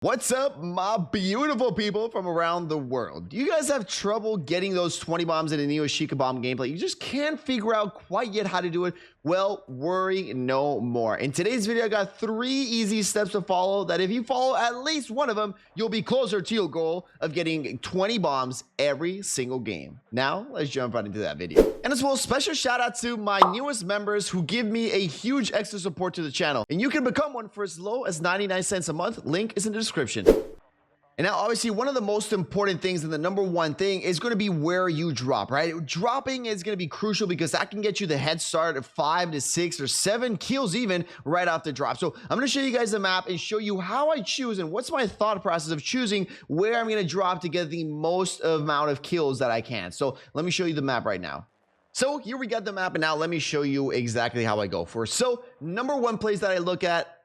What's up, my beautiful people from around the world? Do you guys have trouble getting those 20 bombs in a new Ashika bomb gameplay? You just can't figure out quite yet how to do it? Well, worry no more. In today's video, I got 3 easy steps to follow that if you follow at least one of them, you'll be closer to your goal of getting 20 bombs every single game. Now, let's jump right into that video. And as well, special shout out to my newest members who give me a huge extra support to the channel. And you can become one for as low as 99 cents a month. Link is in the description. And now, obviously, one of the most important things and the number one thing is going to be where you drop, right? Dropping is going to be crucial because that can get you the head start of 5 to 6 or 7 kills even right off the drop. So I'm going to show you guys the map and show you how I choose and what's my thought process of choosing where I'm going to drop to get the most amount of kills that I can. So let me show you the map right now. So here we got the map, and now let me show you exactly how I go for. So number one place that I look at,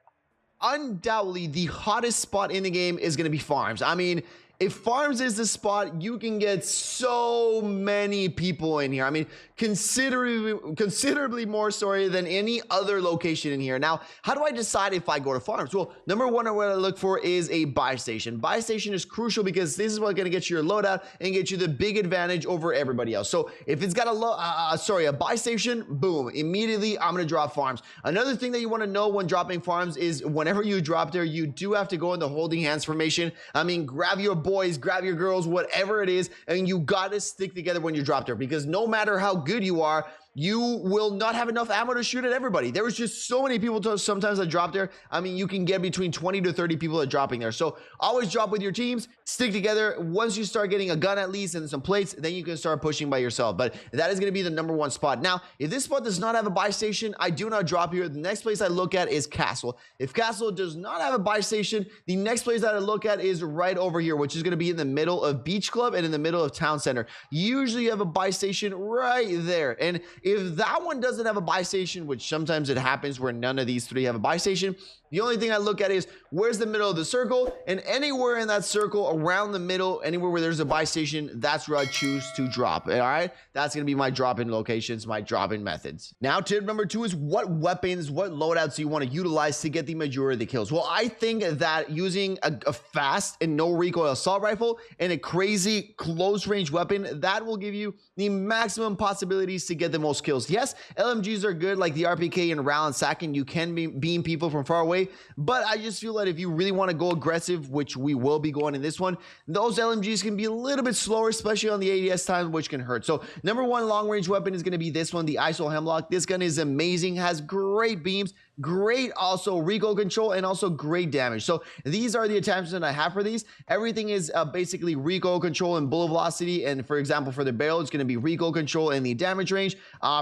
undoubtedly the hottest spot in the game is going to be farms. I mean, if farms is the spot, you can get so many people in here. I mean, considerably more than any other location in here. Now, how do I decide if I go to farms? Well, number one, what I look for is a buy station. Buy station is crucial because this is what's going to get you your loadout and get you the big advantage over everybody else. So if it's got a buy station, boom, immediately I'm going to drop farms. Another thing that you want to know when dropping farms is whenever you drop there, you do have to go in the holding hands formation. I mean, grab your boys, grab your girls, whatever it is, and you gotta stick together when you drop there, because no matter how good you are, you will not have enough ammo to shoot at everybody. There was just so many people sometimes that drop there. I mean, you can get between 20 to 30 people that dropping there. So always drop with your teams, stick together. Once you start getting a gun at least and some plates, then you can start pushing by yourself. But that is going to be the number one spot. Now, if this spot does not have a buy station, I do not drop here. The next place I look at is Castle. If Castle does not have a buy station, the next place that I look at is right over here, which is going to be in the middle of Beach Club and in the middle of Town Center. Usually you have a buy station right there. And if that one doesn't have a buy station, which sometimes it happens where none of these 3 have a buy station, the only thing I look at is where's the middle of the circle, and anywhere in that circle around the middle, anywhere where there's a buy station, that's where I choose to drop. All right, that's gonna be my drop-in locations, my drop-in methods. Now, tip number 2 is what weapons, what loadouts do you want to utilize to get the majority of the kills? Well, I think that using a fast and no recoil assault rifle and a crazy close range weapon, that will give you the maximum possibilities to get the most kills. Yes, LMGs are good, like the RPK and Rall and Sakin. You can beam people from far away, but I just feel that if you really want to go aggressive, which we will be going in this one, those LMGs can be a little bit slower, especially on the ADS time, which can hurt. So number 1 long range weapon is going to be this one, the ISO Hemlock. This gun is amazing, has great beams, great also recoil control, and also great damage. So these are the attachments that I have for these. Everything is basically recoil control and bullet velocity, and for example, for the barrel, it's going to be recoil control and the damage range.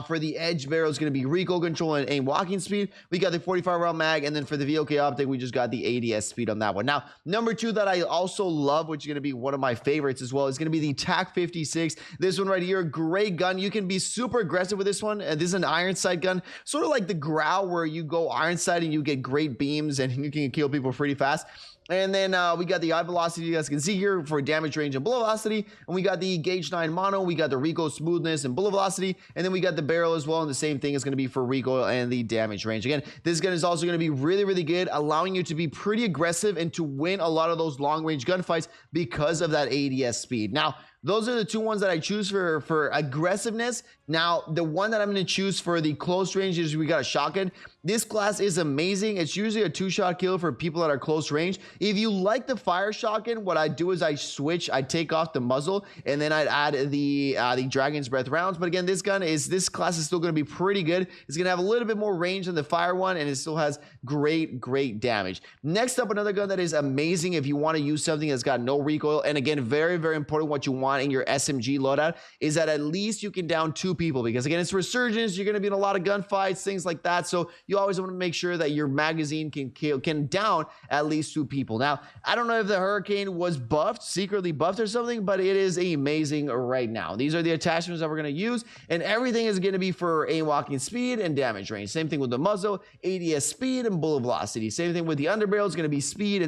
For the edge barrel, it's going to be recoil control and aim walking speed. We got the 45 round mag, and then for the VOK optic, we just got the ADS speed on that one. Now, number 2 that I also love, which is going to be one of my favorites as well, is going to be the TAC 56. This one right here, great gun. You can be super aggressive with this one. This is an iron sight gun, sort of like the Growl, where you go iron sight and you get great beams and you can kill people pretty fast. And then we got the eye velocity, you guys can see here, for damage range and bullet velocity. And we got the gauge 9 mono, we got the recoil smoothness and bullet velocity, and then we got the barrel as well, and the same thing is going to be for recoil and the damage range. Again, this gun is also going to be really good, allowing you to be pretty aggressive and to win a lot of those long range gunfights because of that ADS speed. Now, those are the 2 ones that I choose for aggressiveness. Now, the one that I'm going to choose for the close range is we got a shotgun. This class is amazing. It's usually a 2-shot kill for people that are close range. If you like the fire shotgun, what I do is I take off the muzzle, and then I'd add the Dragon's Breath rounds. But again, this class is still going to be pretty good. It's going to have a little bit more range than the fire one, and it still has great damage. Next up, another gun that is amazing if you want to use something that's got no recoil, and again, very important, what you want in your SMG loadout is that at least you can down 2 people, because again, it's resurgence, you're going to be in a lot of gunfights, things like that, so you always want to make sure that your magazine can down at least 2 people. Now, I don't know if the Hurricane was secretly buffed or something, but it is amazing right now. These are the attachments that we're going to use, and everything is going to be for aim walking speed and damage range. Same thing with the muzzle, ADS speed and bullet velocity. Same thing with the underbarrel, is going to be speed,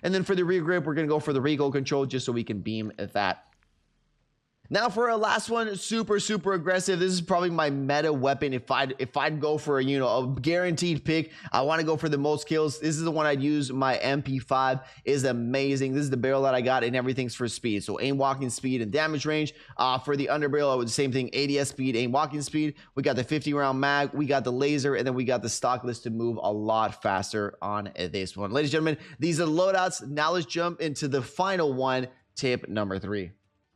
and then for the rear grip, we're going to go for the recoil control just so we can beam at that. Now for our last one, super aggressive. This is probably my meta weapon. If I'd go for, you know, a guaranteed pick, I want to go for the most kills. This is the one I'd use. My MP5 is amazing. This is the barrel that I got, and everything's for speed. So aim, walking speed, and damage range. For the underbarrel, I would the same thing. ADS speed, aim, walking speed. We got the 50 round mag. We got the laser, and then we got the stock list to move a lot faster on this one. Ladies and gentlemen, these are the loadouts. Now let's jump into the final one. Tip number 3.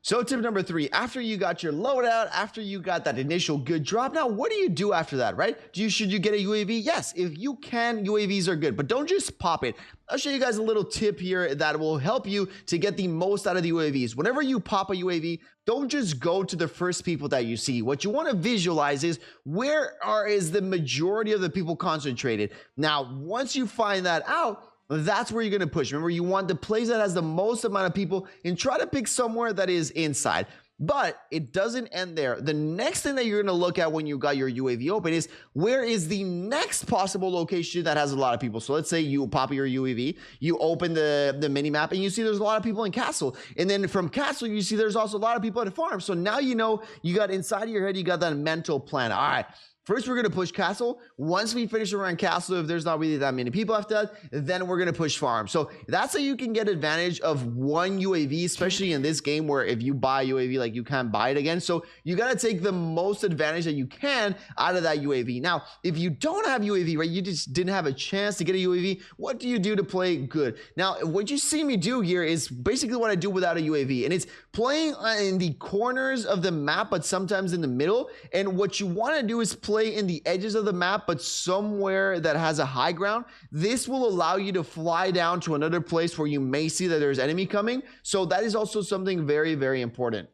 So tip number 3, after you got your loadout, after you got that initial good drop, now what do you do after that, right? Should you get a UAV? Yes, if you can, UAVs are good, but don't just pop it. I'll show you guys a little tip here that will help you to get the most out of the UAVs. Whenever you pop a UAV, don't just go to the first people that you see. What you want to visualize is is the majority of the people concentrated. Now, once you find that out, that's where you're going to push. Remember, you want the place that has the most amount of people and try to pick somewhere that is inside. But it doesn't end there. The next thing that you're going to look at when you got your UAV open is where is the next possible location that has a lot of people. So let's say you pop your UAV, you open the mini map, and you see there's a lot of people in Castle. And then from Castle, you see there's also a lot of people at a farm. So now you know you got inside of your head, you got that mental plan. All right. First, we're going to push Castle. Once we finish around Castle, if there's not really that many people after that, then we're going to push Farm. So that's how you can get advantage of one UAV, especially in this game where if you buy a UAV, like you can't buy it again. So you got to take the most advantage that you can out of that UAV. Now, if you don't have UAV, right, you just didn't have a chance to get a UAV, what do you do to play good? Now, what you see me do here is basically what I do without a UAV, and it's playing in the corners of the map, but sometimes in the middle. And what you want to do is play in the edges of the map, but somewhere that has a high ground. This will allow you to fly down to another place where you may see that there's enemy coming. So that is also something very important.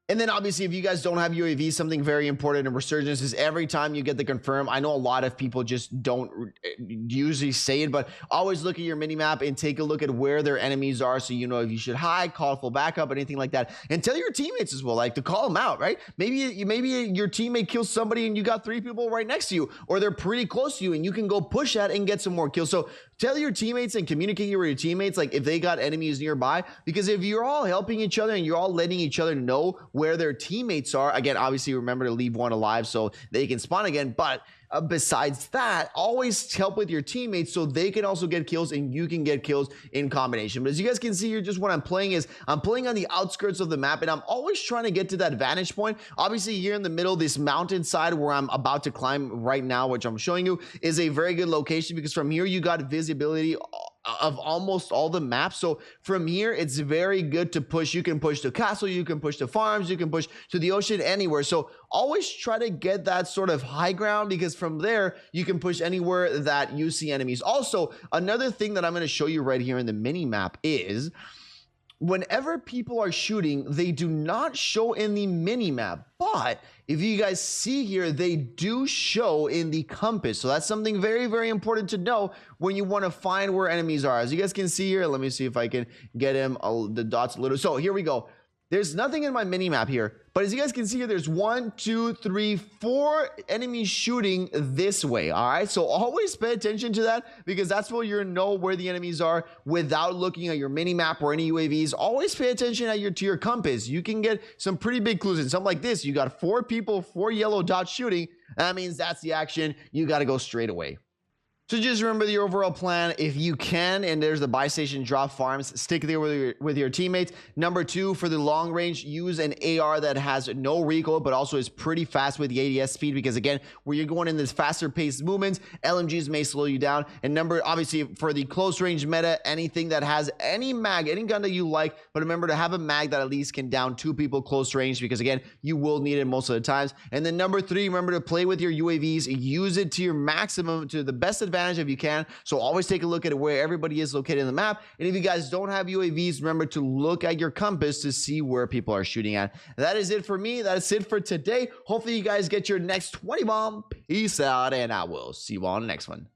And then obviously, if you guys don't have UAV, something very important in Resurgence is every time you get the confirm. I know a lot of people just don't usually say it, but always look at your mini map and take a look at where their enemies are, so you know if you should hide, call full backup, anything like that. And tell your teammates as well, like to call them out, right? Maybe your teammate kills somebody and you got 3 people right next to you, or they're pretty close to you and you can go push that and get some more kills. So tell your teammates and communicate with your teammates, like if they got enemies nearby, because if you're all helping each other and you're all letting each other know where their teammates are, again, obviously remember to leave one alive so they can spawn again. But besides that, always help with your teammates so they can also get kills and you can get kills in combination. But as you guys can see here, just what I'm playing is I'm playing on the outskirts of the map, and I'm always trying to get to that vantage point. Obviously here in the middle, this mountainside where I'm about to climb right now, which I'm showing you, is a very good location because from here you got visibility of almost all the maps. So from here, it's very good to push. You can push to Castle, you can push to farms, you can push to the ocean, anywhere. So always try to get that sort of high ground, because from there, you can push anywhere that you see enemies. Also, another thing that I'm going to show you right here in the mini map is whenever people are shooting, they do not show in the mini map, but if you guys see here, they do show in the compass. So that's something very important to know when you want to find where enemies are. As you guys can see here, let me see if I can get him the dots a little. So here we go. There's nothing in my mini map here, but as you guys can see here, there's 1, 2, 3, 4 enemies shooting this way. All right, so always pay attention to that, because that's where you know where the enemies are without looking at your mini map or any UAVs. Always pay attention to your compass. You can get some pretty big clues. And something like this, you got 4 people, 4 yellow dots shooting. That means that's the action. You got to go straight away. So just remember the overall plan. If you can, and there's the buy station, drop farms, stick there with your teammates. Number 2, for the long range, use an AR that has no recoil, but also is pretty fast with the ADS speed, because again, where you're going in this faster paced movements, LMGs may slow you down. And obviously for the close range meta, anything that has any mag, any gun that you like, but remember to have a mag that at least can down 2 people close range, because again, you will need it most of the times. And then number 3, remember to play with your UAVs, use it to your maximum, to the best advantage if you can. So always take a look at where everybody is located in the map. And if you guys don't have UAVs, remember to look at your compass to see where people are shooting at. That is it for me. That is it for today. Hopefully you guys get your next 20 bomb. Peace out, and I will see you all on the next one.